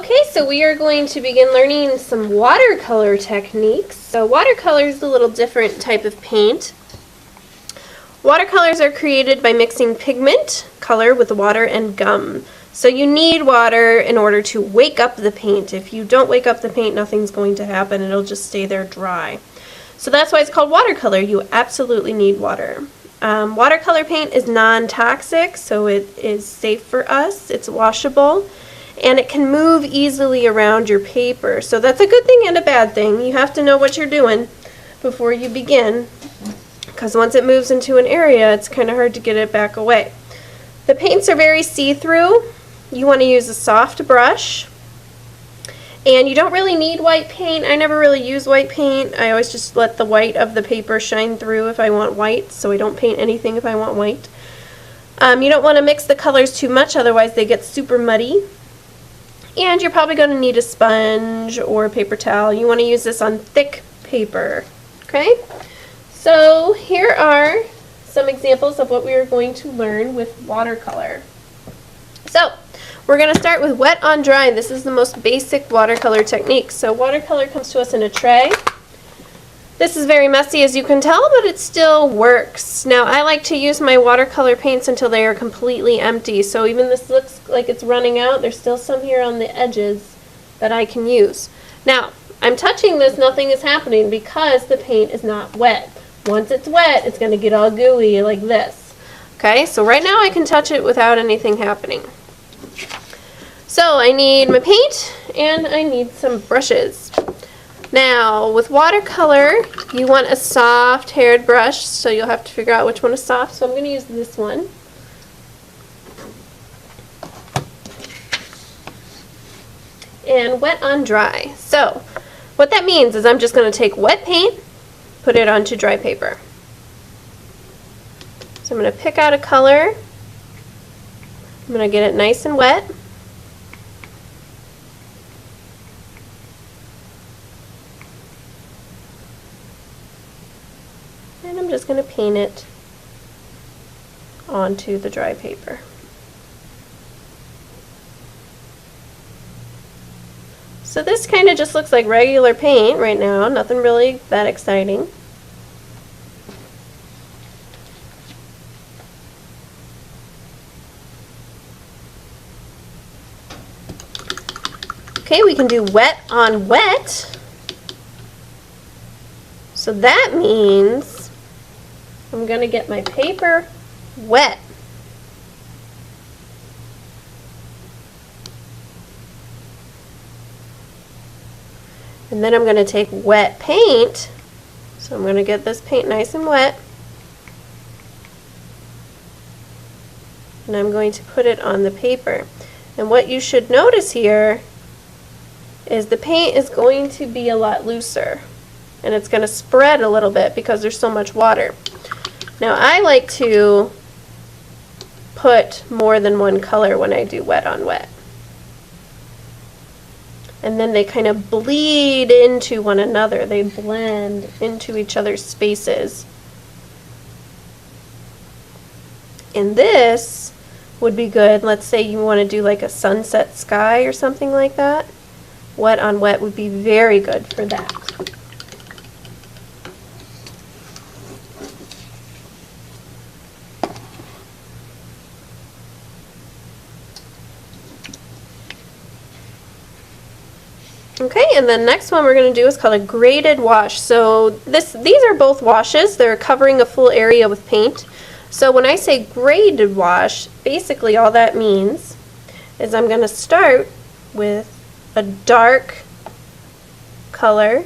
Okay, so we are going to begin learning some watercolor techniques. So watercolor is a little different type of paint. Watercolors are created by mixing pigment, color, with water and gum. So you need water in order to wake up the paint. If you don't wake up the paint, nothing's going to happen. It'll just stay there dry. So that's why it's called watercolor. You absolutely need water. Watercolor paint is non-toxic, so it is safe for us. It's washable, and it can move easily around your paper. So that's a good thing and a bad thing. You have to know what you're doing before you begin, because once it moves into an area, it's kind of hard to get it back away. The paints are very see-through. You want to use a soft brush, and you don't really need white paint. I never really use white paint. I always just let the white of the paper shine through if I want white, so I don't paint anything if I want white. You don't want to mix the colors too much, otherwise they get super muddy. And you're probably going to need a sponge or a paper towel. You want to use this on thick paper. Okay? So here are some examples of what we are going to learn with watercolor. So we're going to start with wet on dry. This is the most basic watercolor technique. So watercolor comes to us in a tray. This is very messy, as you can tell, but it still works. Now I like to use my watercolor paints until they are completely empty. So even this looks like it's running out, there's still some here on the edges that I can use. Now I'm touching this, nothing is happening because the paint is not wet. Once it's wet, it's going to get all gooey like this. Okay, so right now I can touch it without anything happening. So I need my paint and I need some brushes. Now with watercolor, you want a soft haired brush, so you'll have to figure out which one is soft. So I'm going to use this one. And wet on dry. So what that means is I'm just going to take wet paint, put it onto dry paper. So I'm going to pick out a color. I'm going to get it nice and wet. And I'm just going to paint it onto the dry paper. So this kind of just looks like regular paint right now, nothing really that exciting. Okay, we can do wet on wet. So that means I'm going to get my paper wet. And then I'm going to take wet paint. So I'm going to get this paint nice and wet. And I'm going to put it on the paper. And what you should notice here is the paint is going to be a lot looser. And it's going to spread a little bit because there's so much water. Now I like to put more than one color when I do wet on wet. And then they kind of bleed into one another. They blend into each other's spaces. And this would be good. Let's say you want to do like a sunset sky or something like that. Wet on wet would be very good for that. Okay, and the next one we're going to do is called a graded wash. So these are both washes. They're covering a full area with paint. So when I say graded wash, basically all that means is I'm going to start with a dark color.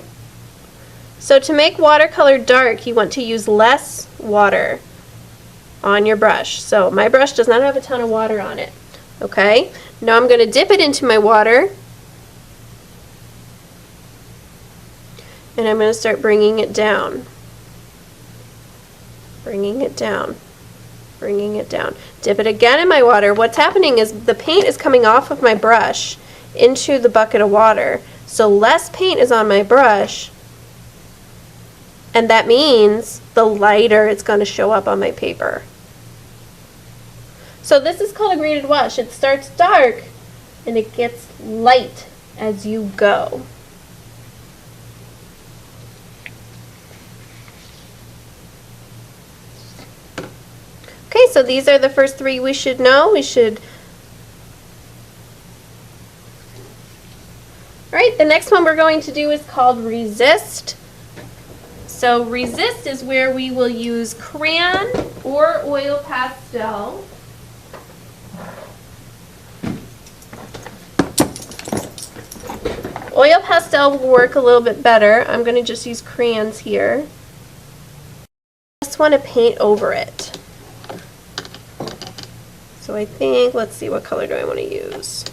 So to make watercolor dark, you want to use less water on your brush. So my brush does not have a ton of water on it. Okay, now I'm going to dip it into my water. And I'm going to start bringing it down. Bringing it down. Bringing it down. Dip it again in my water. What's happening is the paint is coming off of my brush into the bucket of water. So less paint is on my brush. And that means the lighter it's going to show up on my paper. So this is called a graded wash. It starts dark and it gets light as you go. Okay, so these are the first three we should know. Alright, the next one we're going to do is called resist. So resist is where we will use crayon or oil pastel. Oil pastel will work a little bit better. I'm going to just use crayons here. I just want to paint over it. So I think, let's see, what color do I want to use?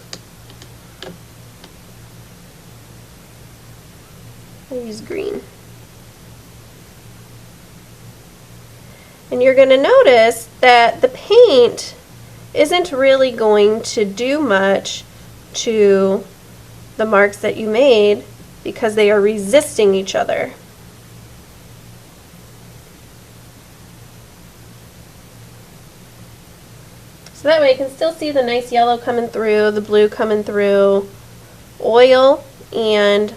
I'll use green. And you're going to notice that the paint isn't really going to do much to the marks that you made because they are resisting each other. So that way you can still see the nice yellow coming through, the blue coming through. Oil and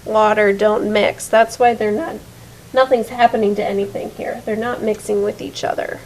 water don't mix. That's why nothing's happening to anything here. They're not mixing with each other.